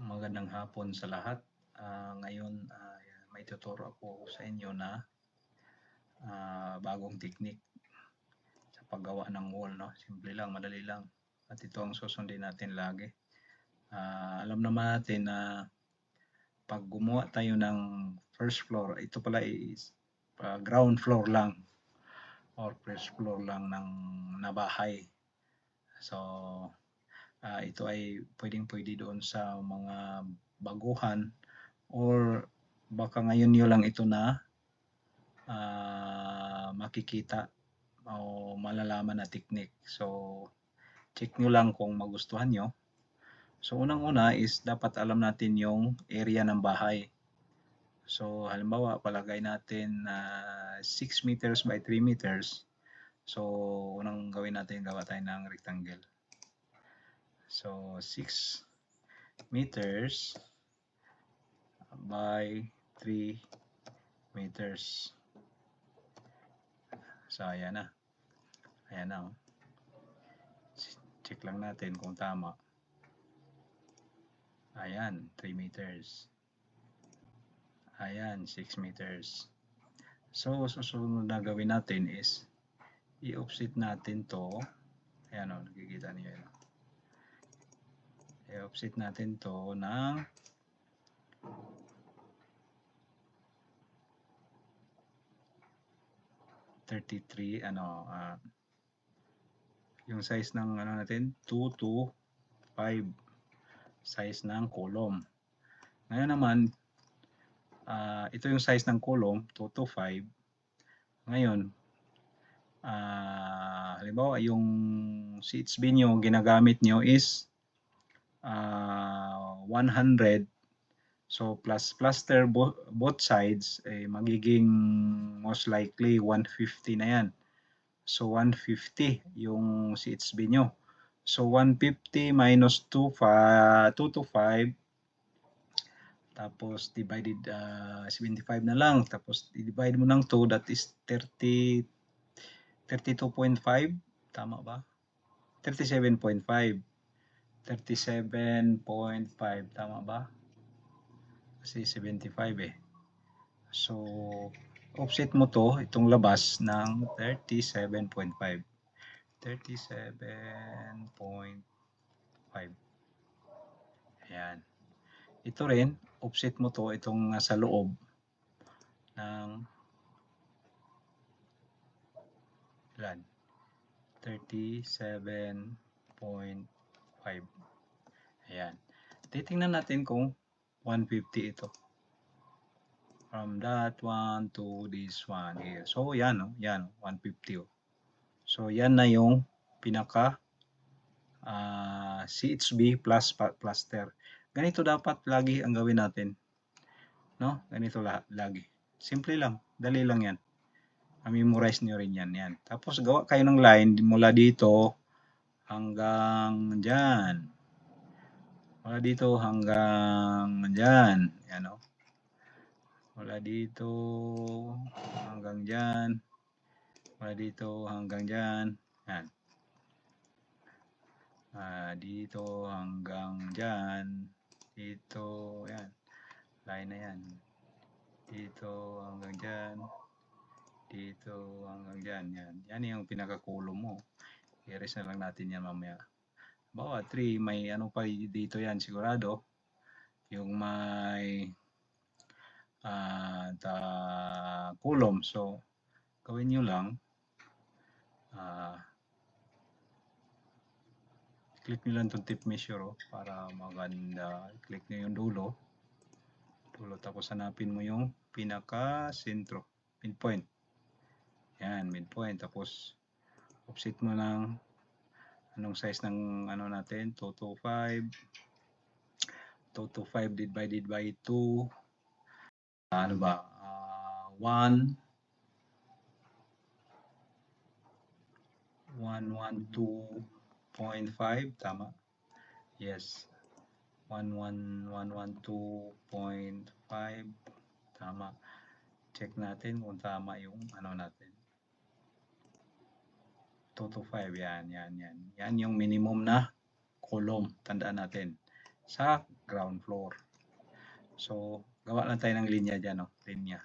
Magandang hapon sa lahat. Ngayon may tuturo ako sa inyo na bagong technique sa paggawa ng wall. No? Simple lang, madali lang. At ito ang susundin natin lagi. Alam naman natin na pag gumawa tayo ng first floor, ito pala is ground floor lang or first floor lang ng nabahay. So, ito ay pwedeng-pwede doon sa mga baguhan or baka ngayon nyo lang ito na makikita o malalaman na technique. So, check nyo lang kung magustuhan nyo. So, unang-una is dapat alam natin yung area ng bahay. So, halimbawa, palagay natin 6 meters by 3 meters. So, unang gawin natin, gawa tayo ng rectangle. So, 6 meters by 3 meters. So, ayan na. Ayan na. Check lang natin kung tama. Ayan, 3 meters. Ayan, 6 meters. So, susunod na gawin natin is i-offset natin to. Ayan o, nakikita niyo yun. I-offset natin to ng 33, yung size ng natin, 2 to 5 size ng column. Ngayon naman, ito yung size ng column, 2 to 5. Ngayon, halimbawa yung CHB nyo, ginagamit nyo is 100. So, plus plaster both sides, magiging most likely 150 na yan. So, 150 yung CHB nyo. So, 150 minus 2 to 5. Tapos, divided 75 na lang. Tapos, i-divide mo ng 2, that is 32.5. Tama ba? 37.5. 37.5. Tama ba? Kasi 75 eh. So, offset mo to, itong labas ng 37.5. 37.5. Ayan. Ito rin, offset mo to, itong sa loob ng 37.5. Ayan. Titingnan natin kung 150 ito. From that one to this one here. So, yan, no? Yan, 150. So, yan na yung pinaka CHB plus plaster. Ganito dapat lagi ang gawin natin. No? Ganito lagi. Simple lang. Dali lang yan. Memorize nyo rin yan. Yan. Tapos, gawa kayo ng line mula dito hanggang dyan. Mula dito hanggang dyan. Yan, no? Mula dito hanggang dyan. Mula dito hanggang dyan. Yan. Dito hanggang dyan. Dito. Yan. Line na yan. Dito hanggang dyan. Dito hanggang dyan. Yan. Yan yung pinaka-column mo. I-erase na lang natin yan mamaya. Bawa 3. May ano pa dito yan sigurado. Yung may column. So, gawin nyo lang. Click nyo lang itong tip measure para maganda. Click nyo yung dulo. Tapos hanapin mo yung pinaka-sentro. Midpoint. Yan, midpoint. Tapos, offset mo ng anong size ng ano natin. 2 to 5. 2 to 5 divided by 2. Ano ba? 112.5. Tama? Yes. 112.5. Tama. Check natin kung tama yung ano natin. 2 to 5. Yan. Yan yung minimum na column. Tandaan natin. sa ground floor. So, gawa lang tayo ng linya dyan, no? Linya.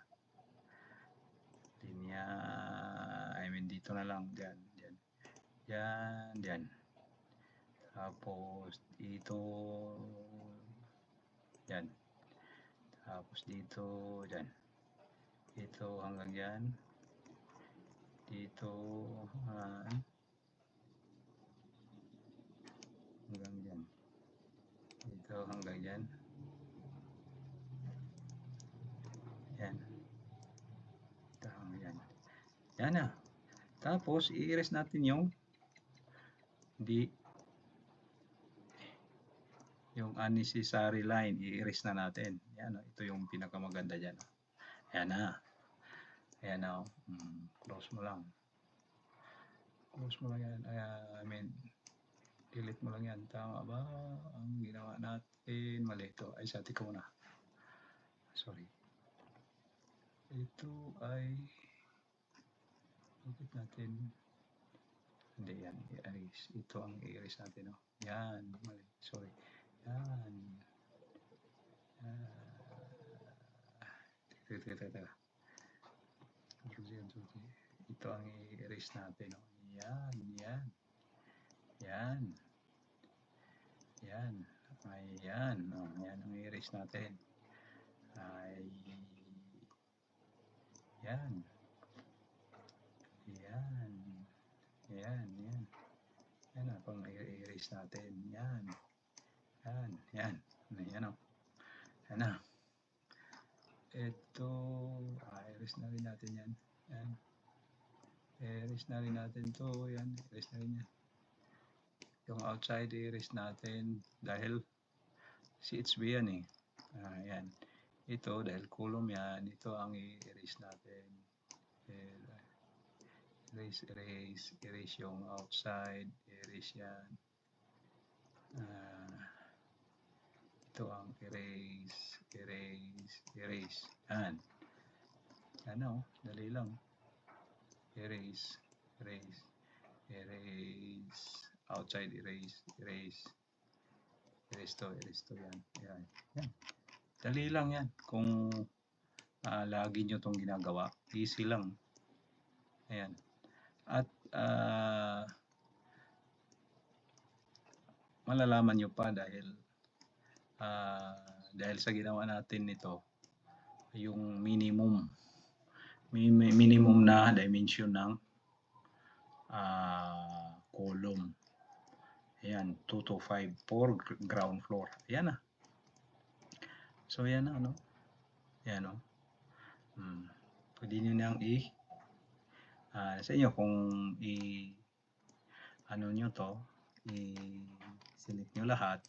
I mean, dito na lang, dyan. Dyan. Tapos, dito, dyan. Tapos, dito, dyan. Dito hanggang dyan. Dito, hanggang dyan. Dito hanggang dyan. Yan. Yan na. Tapos, i-erase natin yung unnecessary line. I-erase na natin. Yan, ito yung pinakamaganda dyan. Yan na. Ayan na. Close mo lang. Yan. Delete mo lang yan. Tama ba? Ang ginawa natin. Mali ito. Ay, sati ko muna. Sorry. Ito ay bakit natin hindi yan i-erase. Ito ang i-erase natin. Yan. Mali. Sorry. Yan. Teka. Ito ang i-erase natin. Yan. Ayan. Yan ang i-erase natin. Yan ang i-erase natin. Yan. Ito, i-erase na rin natin yan. Yan. I-erase na rin natin to. Yan, i-erase na rin yan. Yung outside, i-erase natin dahil CHB yan eh. Yan. Ito, dahil column yan, ito ang i-erase natin. Erase yung outside, erase yan. Ito ang erase. Yan. Ano, dali lang. Erase. Outside, erase to yan. Dali lang yan. Kung lagi nyo itong ginagawa, easy lang. Ayan. At malalaman nyo pa dahil sa ginawa natin nito, yung minimum na dimension ng column. Ayan, 2 to 5 for ground floor. Ayan na. So, ayan na, ano? Ayan, no? Pwede nyo nang sa inyo kung nyo to, i-select nyo lahat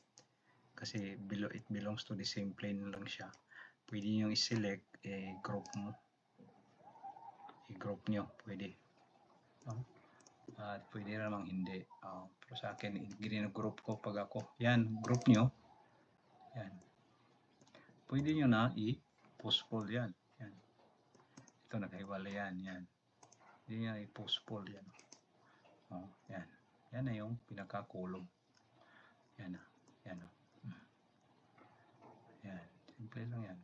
kasi it belongs to the same plane lang siya. Pwede nyo i-select, group nyo, pwede. At pwede namang hindi. Pero sa akin, group ko pag ako. Yan, group nyo. Yan. Pwede nyo na i-push-pull yan. Ito, nakahiwalay yan. Pwede nyo i-push-pull yan. Yan. Yan na yung pinaka-column. Yan. Simple lang yan.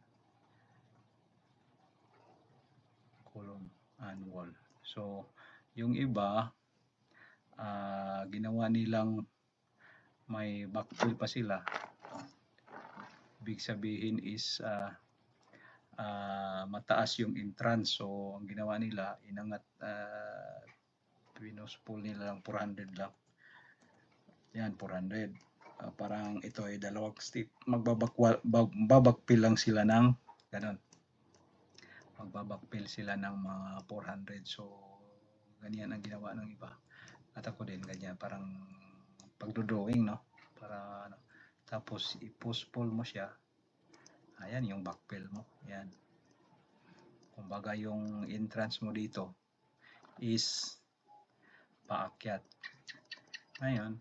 Column and wall. So, yung iba, ginawa nilang may backfill pa sila. Ibig sabihin is mataas yung entrance. So, ang ginawa nila, inangat, pinuspul nila lang 400 lang. Yan, 400. Parang ito ay dalawang step. Magbabakpil lang sila ng ganun. Magbabakpil sila ng mga 400. So, ganyan ang ginawa ng iba. At ako din, ganyan. Parang pagdodrawing, no? Para, tapos, i-push-pull mo siya. Ayan, yung backfill mo. Ayan. Kumbaga, yung entrance mo dito is paakyat. Ngayon,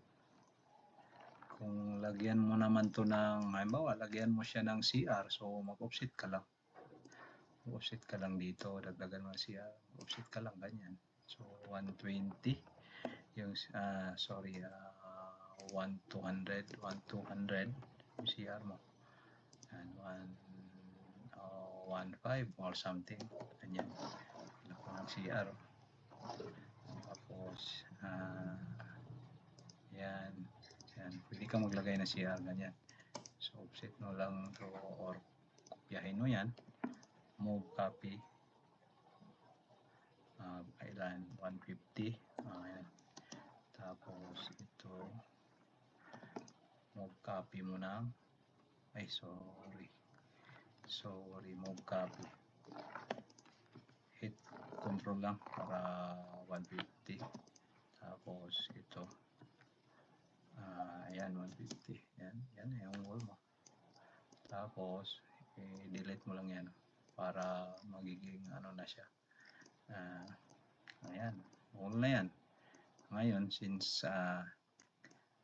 kung lagyan mo naman to ng, halimbawa, lagyan mo siya ng CR, so mag-offset ka lang. Mag-offset ka lang dito, dagdagan mo CR, offset ka lang, ganyan. So, 120, yung, 1,200, yung CR mo. And 1.5 or something. Ganyan. Laki ng CR. Tapos, yan. Yan. Pwede ka maglagay ng CR. Ganyan. So, offset mo lang to or kopyahin mo yan. Move copy. Kailan? 150. Ayan. Tapos, ito. Move copy mo ng sorry, move copy. Hit control lang para 150. Tapos ito. Ayan, 150. Yan yung wall mo. Tapos, i-delete mo lang yan para magiging ano na siya. Ayan, wall na yan. Ngayon, since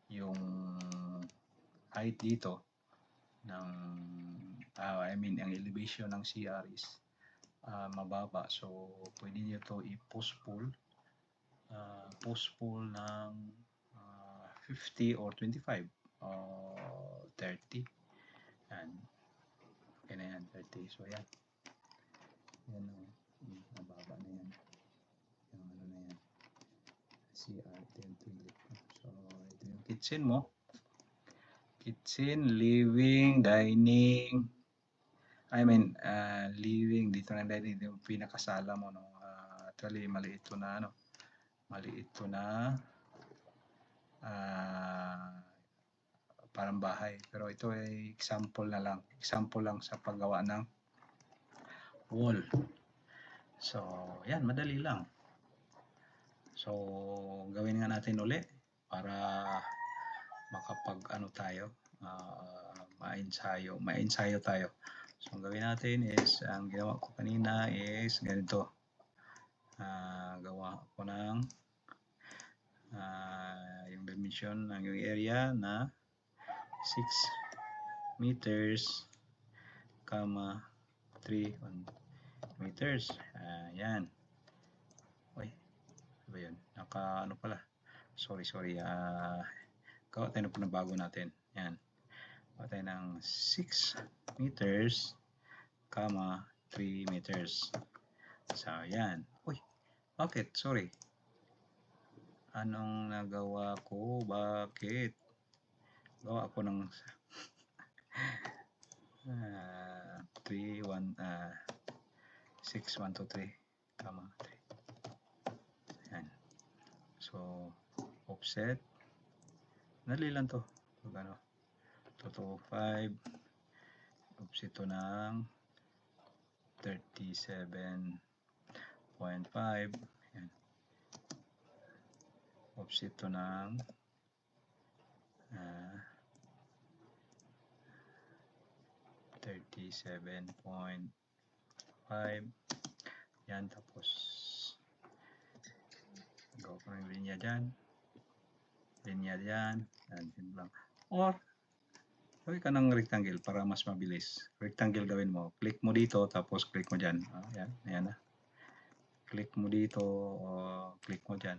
yung height dito ng ang elevation ng CR is mababa, so pwede nyo to i-push pull ng 50 or 25 or 30. Yan. Okay na yan, 30. So yan. Yan o. Mababa na yan. Yung ano na yan. CR, ito yung toilet. So ito yung kitchen mo. Kitchen, living, dining. Living, dito na dining, yung pinakasala mo, no? Actually, maliit to na, ano? Maliit to na parang bahay. Pero ito ay example na lang. Example lang sa paggawa ng wall. So, yan, madali lang. So, gawin nga natin uli para makapag-ano tayo, ma-ensayo tayo. So, ang gawin natin is, ang ginawa ko kanina is ganito. Gawa ko ng yung dimension ng yung area na 6 meters, 3 meters. Yan. Uy, ano ba yun? Ano pala? Sorry. Gawa tayo na bago natin. Yan. Gawa tayo ng 6 meters, 3 meters. So, yan. Uy, bakit? Sorry. Anong nagawa ko? Bakit? Gawa ako ng 6, 1, 2, 3, 3. Yan. So, offset. Dali lang to. Ano? 225. Offset to ng 37.5. Yan. Offset to ng 37.5. Yan, tapos gawa ko ng linya dyan. Yan lang. Or gawin ka ng rectangle para mas mabilis. Rectangle gawin mo. Click mo dito, tapos click mo dyan. Ayan na. Click mo dito, o click mo dyan.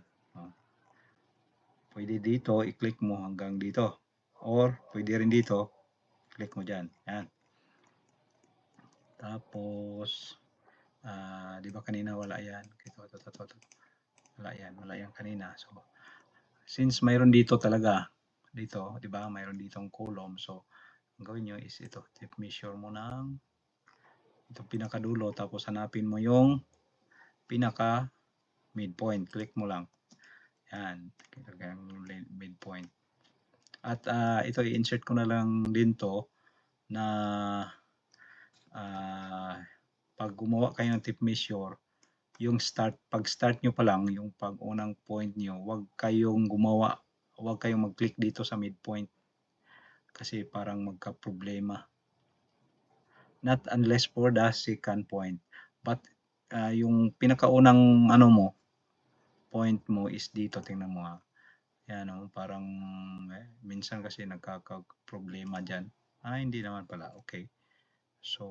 Pwede dito, i-click mo hanggang dito. Or pwede rin dito, click mo dyan. Yan. Tapos, di ba kanina wala yan? Wala yan kanina. So, since mayroon dito talaga, dito, di ba, mayroon ditong column. So, ang gawin nyo is ito, tape measure mo ng itong pinakadulo, tapos hanapin mo yung pinaka midpoint. Click mo lang. Yan, midpoint. At ito, i-insert ko na lang din to na pag gumawa kayo ng tape measure, yung pag start nyo pa lang, yung pag unang point nyo, huwag kayong mag-click dito sa midpoint kasi parang magka-problema. Not unless for the second point, but yung pinakaunang point mo is dito. Tingnan mo nga. Yan, parang minsan kasi nagkaka-problema dyan. Hindi naman pala. Okay. So,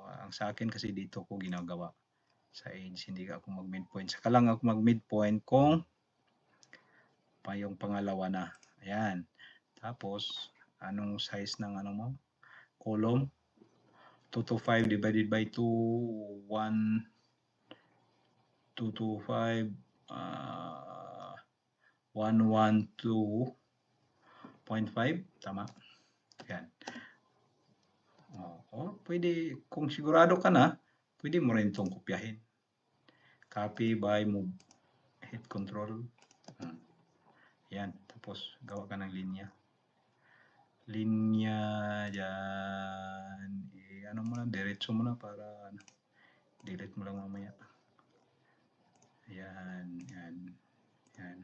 ang sa akin kasi dito ko ginagawa. Sa edge, hindi ako mag-midpoint. Saka lang ako mag-midpoint kung yung pangalawa na. Ayan. Tapos, anong size ng ano mo, column. 225 divided by 2, 1, 225, 112.5, tama? Yan. O, pwede, kung sigurado ka na, pwede mo rin itong kopyahin. Copy by move, hit control. Yan, tapos gawa ka ng linya. Linya dyan, ano mo na, diretso mo na para ano, delete mo lang mamaya. Yan, yan, yan,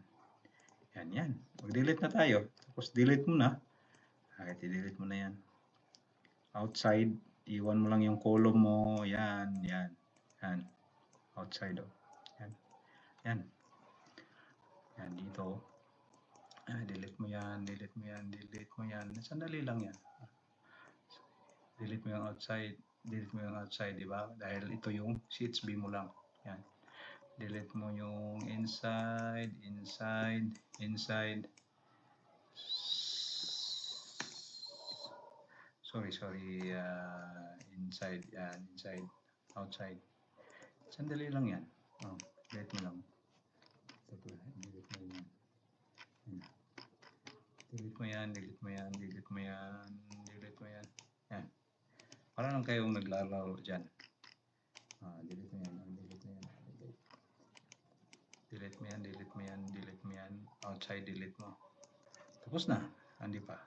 yan, yan. Mag-delete na tayo. Tapos delete mo na. Kahit i-delete mo na yan. Outside, iwan mo lang yung column mo. Yan, yan, yan. Outside, oh. Yan, yan. Yan, dito. Delete mo yan, delete mo yan, delete mo yan. Sandali lang yan. Delete mo yung outside, delete mo yung outside, di ba? Dahil ito yung CHB mo lang. Yan. Delete mo yung inside, inside, inside. Sorry, inside, yan, inside, outside. Sandali lang yan. Delete mo lang. Delete mo yan. Delete mo yan, delete mo yan, delete mo yan, delete mo yan. Yan. Para lang kayong naglalaro dyan. Delete mo yan, delete mo yan. Delete mo yan, delete mo yan, delete mo yan. Outside, delete mo. Tapos na. Hindi pa.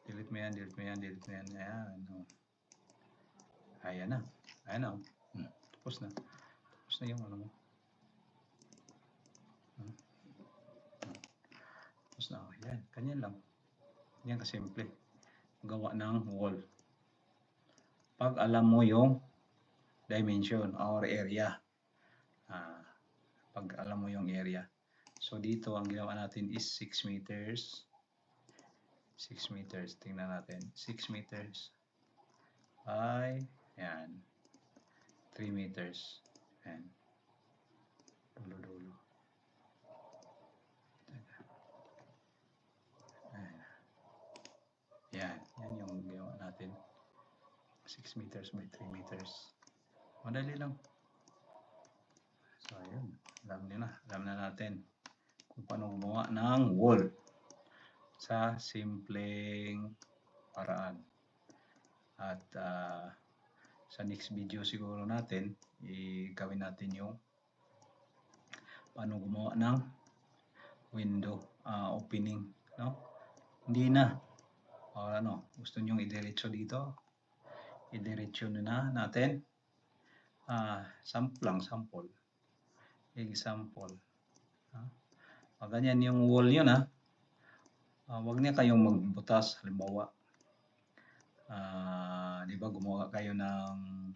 Delete mo yan, delete mo yan, delete mo yan. Ayan. Ayan na. Ayan na. Tapos na. Tapos na yung ano mo. Tapos na. Ayan. Kanyan lang. Yan kasimple. Gawa ng wall. Pag alam mo yung dimension or area. Pag alam mo yung area. So dito ang ginawa natin is 6 meters. 6 meters. Tingnan natin. 6 meters. Ay, yan. 3 meters. Yan. Dulo-dulo. Yan. Yan yung ginawa natin. 6 meters by 3 meters. Madali lang. So, ayun. Alam na natin kung paano gumawa ng wall sa simpleng paraan. At sa next video siguro natin, gawin natin yung paano gumawa ng window opening. No? Hindi na. O ano, gusto nyo i-diretso dito? I-diretso na natin. Sample. Example. Ganyan yung wall nyo na. Huwag niya kayong magbutas. Halimbawa, di ba gumawa kayo ng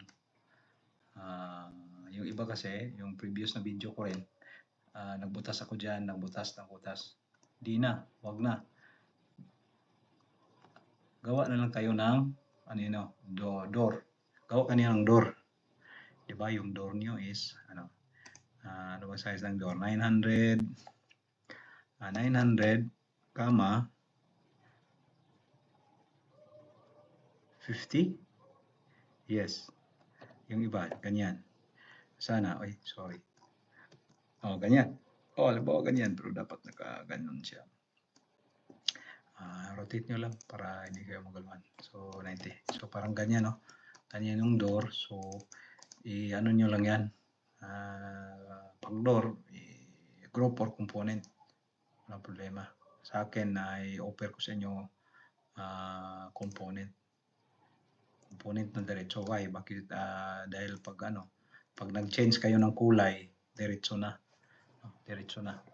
yung iba kasi, yung previous na video ko rin, nagbutas ako dyan, nagbutas. Di na, huwag na. Gawa na lang kayo ng door. Gawa ka niya ng door. Di ba yung door nyo is ano ba size ng door? 900, comma 50. Yes. Yung iba, ganyan. Sana, sorry. Ganyan. Halimbawa ganyan, pero dapat naka-ganon siya. Rotate nyo lang para hindi kayo magaluhan. So, 90. So, parang ganyan, no? Ganyan yung door. So, ano nyo lang yan. Pag door, group or component. Walang problema. Sa akin, i-offer ko sa inyo component na diretso. Why? Bakit? Dahil pag nag-change kayo ng kulay, diretso na.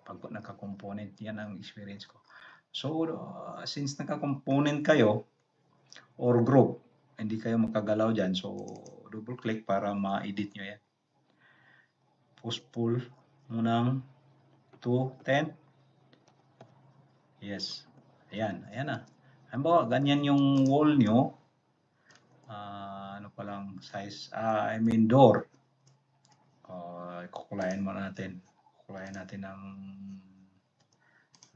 Pag nagka-component, yan ang experience ko. So, since nagka-component kayo or group, hindi kayo makagalaw dyan. So, double click para ma-edit nyo yan. Push-pull mo ng 210. Yes. Ayan na. Halimbawa, ganyan yung wall nyo. Ano pa lang size? Door. Kukulayan mo natin. Kukulayan natin ng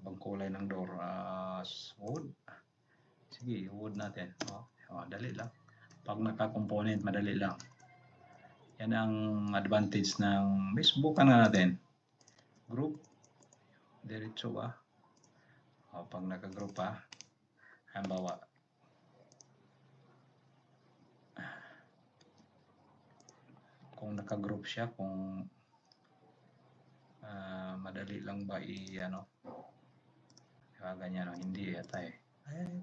ibang kulay ng door. Wood. Sige, i-wood natin. Dali lang. Pag naka-component, madali lang. Yan ang advantage ng, subukan na natin. Group. Diretso ba? Pag naka-group pa, halimbawa, kung naka-group siya, kung madali lang ba ganyan, hindi yata eh.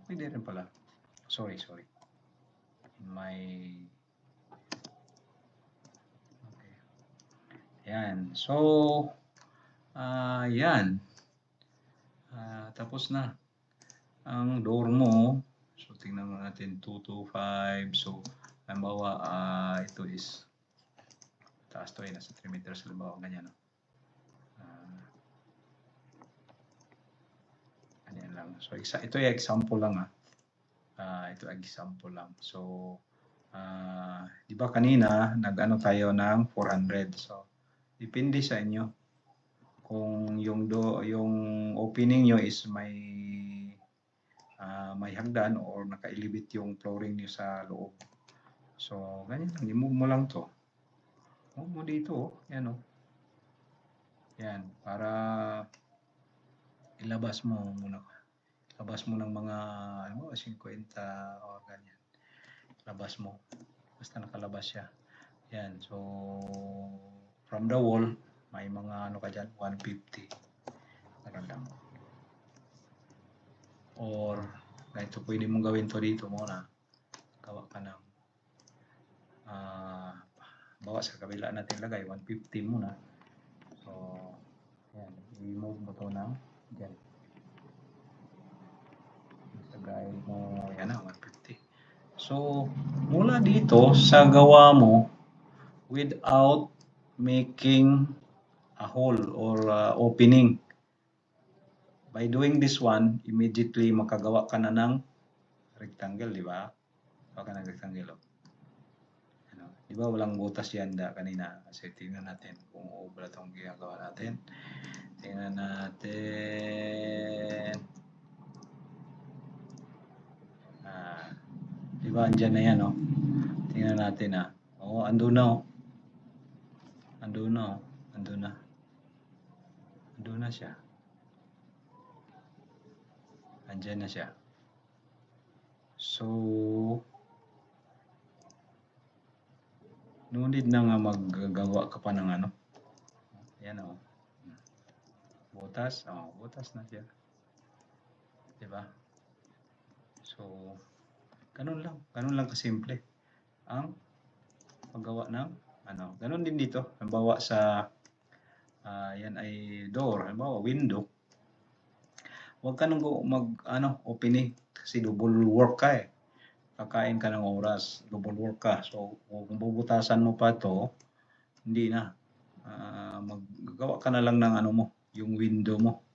Pwede rin pala. Sorry. Okay. Yan. So, yan. Tapos na. Ang door mo, so tingnan natin 2 to 5. So, halimbawa, ito is taas to nasa 3 meters, halimbawa, ganyan. Ganyan lang. So, ito yung example lang. Ito example lang. So, di ba kanina, nag-ano tayo ng 400. So, depende sa inyo. Kung yung opening nyo is may hagdan or naka-elevate yung flooring nyo sa loob. So, ganyan lang. I-move mo lang to. Move mo dito. Yan o. Yan. Para ilabas mo muna. Labas mo ng mga 50 o ganyan. Labas mo. Basta nakalabas siya. Yan. So, from the wall, may mga ka dyan, 150. Ganyan lang. Or, ganito pwede mong gawin to dito muna. Gawa ka ng bawa sa kabila natin lagay, 150 muna. So, yan. I-move mo to ng dyan. Lagay mo, yan na, 150. So, mula dito sa gawa mo, without making a hole or opening, by doing this one, immediately makagawa ka na ng rectangle, di ba? Gawa ka ng rectangle. Di ba walang butas yan kanina? Kasi tingnan natin kung ubra itong ginagawa natin. Tingnan natin. Di ba andyan na yan, Tingnan natin, andun na, Andun na siya. Andyan na siya. So, no need na nga maggagawa ka pa ng Yan butas. Butas na siya. Diba? So, ganun lang kasimple. Ang paggawa ng ganun din dito. Halimbawa sa yan ay door, halimbawa window. Huwag ka nang opening kasi double work ka eh. Kakain ka ng oras, double work ka. So, kung bubutasan mo pa to, hindi na. Maggawa ka na lang ng mo, yung window mo.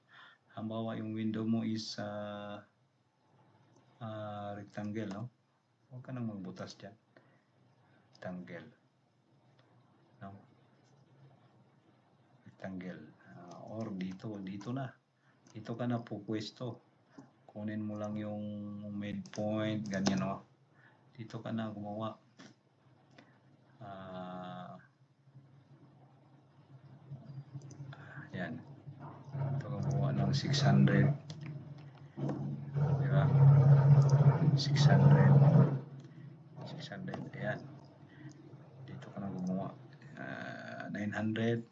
Halimbawa, yung window mo is rectangle, no? Huwag ka nang magbutas dyan. Rectangle. No? Rectangle. Or dito na. Dito ka na pupwesto. Kunin mo lang yung midpoint, ganyan, no? Dito ka na gumawa. Yan. Ito ka gumawa ng 600. Diba? 600. Ayan. Dito ka na gumawa. 900.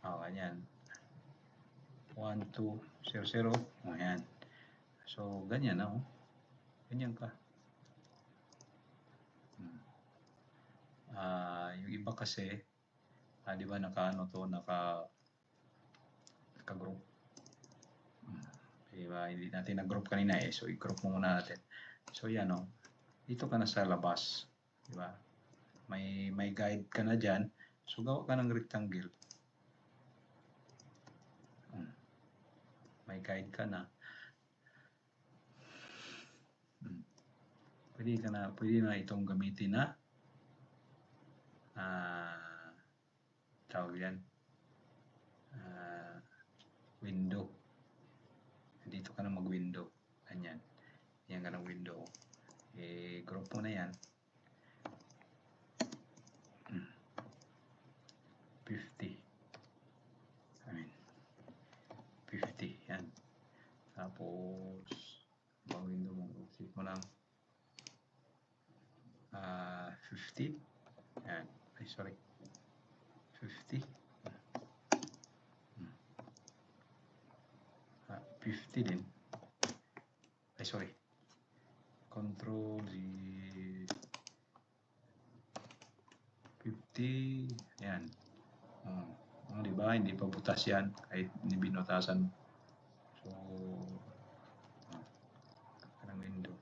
Ganyan. 1200. Ayan. So, ganyan na. Ganyan ka. Yung iba kasi, di ba naka-group. Diba, hindi natin nag-group kanina eh. So, i-group mo muna natin. So, yan dito ka na sa labas. Diba? May guide ka na dyan. So, gawa ka ng rectangle. May guide ka na. Pwede na itong gamitin na tawag yan window. Dito ka na mag-window. Ganyan. Yan ka ng window. Group mo na yan. 50. 50. Yan. Tapos, ang window mo, click mo lang 50. Yan. 50. 50 din. Control Z. 50. Yan. Diba? Hindi pa butas yan kahit binutasan. So, anong window?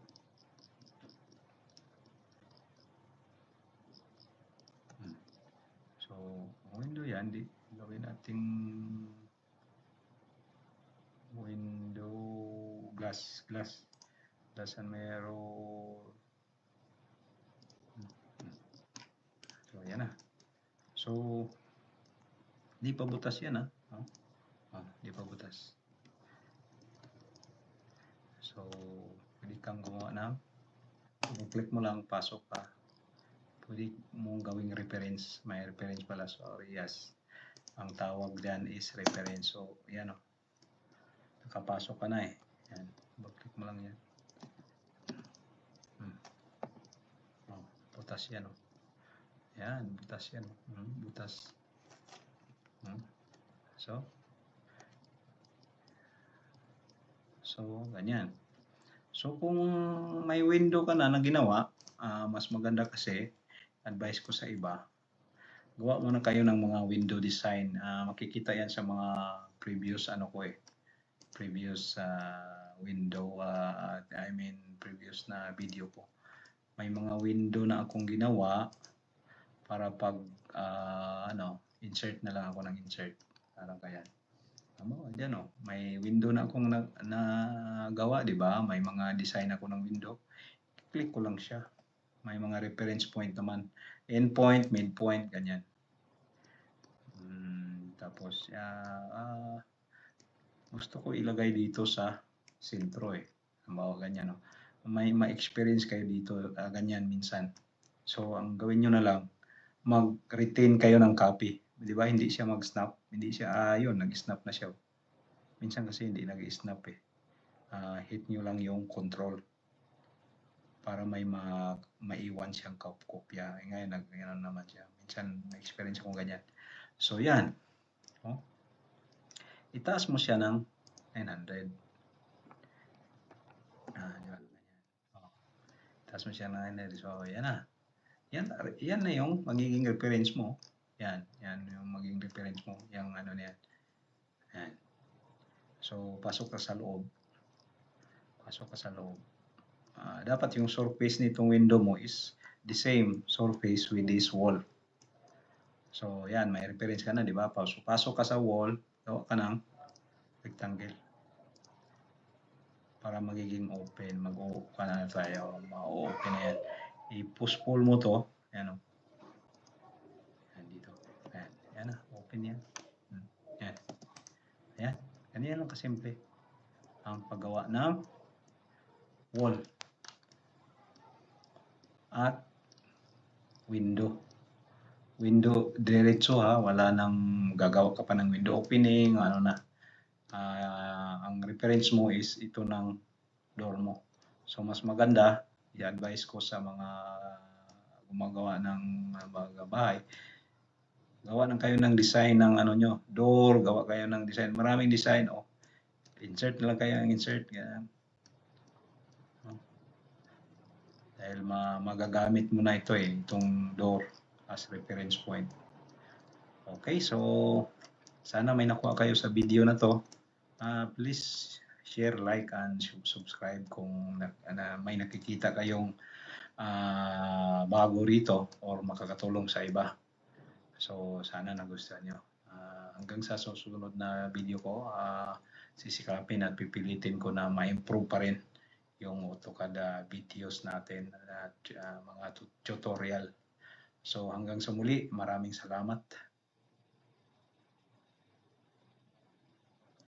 So, window yan. Gawin natin window glass and meron. So, yan na. So, di pa butas yan di pa butas. So, pwede kang gumawa ng click mo lang, pasok ka. Pwede mong gawing reference. May reference pala. Sorry, yes. Ang tawag dyan is reference. So, yan nakapasok ka na Yan. Click mo lang yan. Butas yan Yan, butas yan. Butas. So, ganyan. So, kung may window ka na ginawa, mas maganda kasi, advice ko sa iba, gawa muna kayo ng mga window design. Makikita yan sa mga previous previous window, previous na video ko. May mga window na akong ginawa para pag insert na lang ako ng insert. Parang kaya. Diyan may window na akong nagawa, di ba? May mga design ako ng window. Click ko lang siya. May mga reference point naman. End point, mid point, ganyan. Tapos, gusto ko ilagay dito sa sentro Halimbawa, ganyan May ma-experience kayo dito, ganyan minsan. So, ang gawin nyo na lang, mag-retain kayo ng copy. Di ba? Hindi siya mag-snap. Hindi siya, nag-snap na siya. Minsan kasi hindi nag-snap hit nyo lang yung control para may maiwan siyang kopya. Ngayon, nag-ganyan naman siya. Minsan, na-experience akong ganyan. So, yan. Itaas mo siya ng 900. Itaas mo siya ng 900. So, yan na. Yan na yung magiging reference mo. Yan yung magiging reference mo. Yung na yan. Yan. So, pasok ka sa loob. Dapat yung surface nitong window mo is the same surface with this wall. So, yan. May reference ka na, di ba? Pasok ka sa wall. Gawa ka ng rectangle. Para magiging open. Mag-open na tayo. Ma-open na yan. I-push-pull mo to. Yan Yan dito. Yan open yan. Yan. Ayan. Ganyan lang kasimple. Ang paggawa ng wall. At window. Window diretso wala nang gagawa ka pa ng window opening, ang reference mo is ito ng door mo. So mas maganda, i-advise ko sa mga gumagawa ng mga bahay, gawa kayo ng design ng nyo, door, gawa kayo ng design, maraming design insert na lang kayo ng insert ganyan. Dahil magagamit mo na ito itong door as reference point. Okay, so sana may nakuha kayo sa video na to. Please share, like, and subscribe kung may nakikita kayong bago rito or makakatulong sa iba. So sana nagustuhan nyo. Hanggang sa susunod na video ko, sisikapin at pipilitin ko na ma-improve pa rin yung AutoCAD videos natin at mga tutorial. So hanggang sa muli, maraming salamat.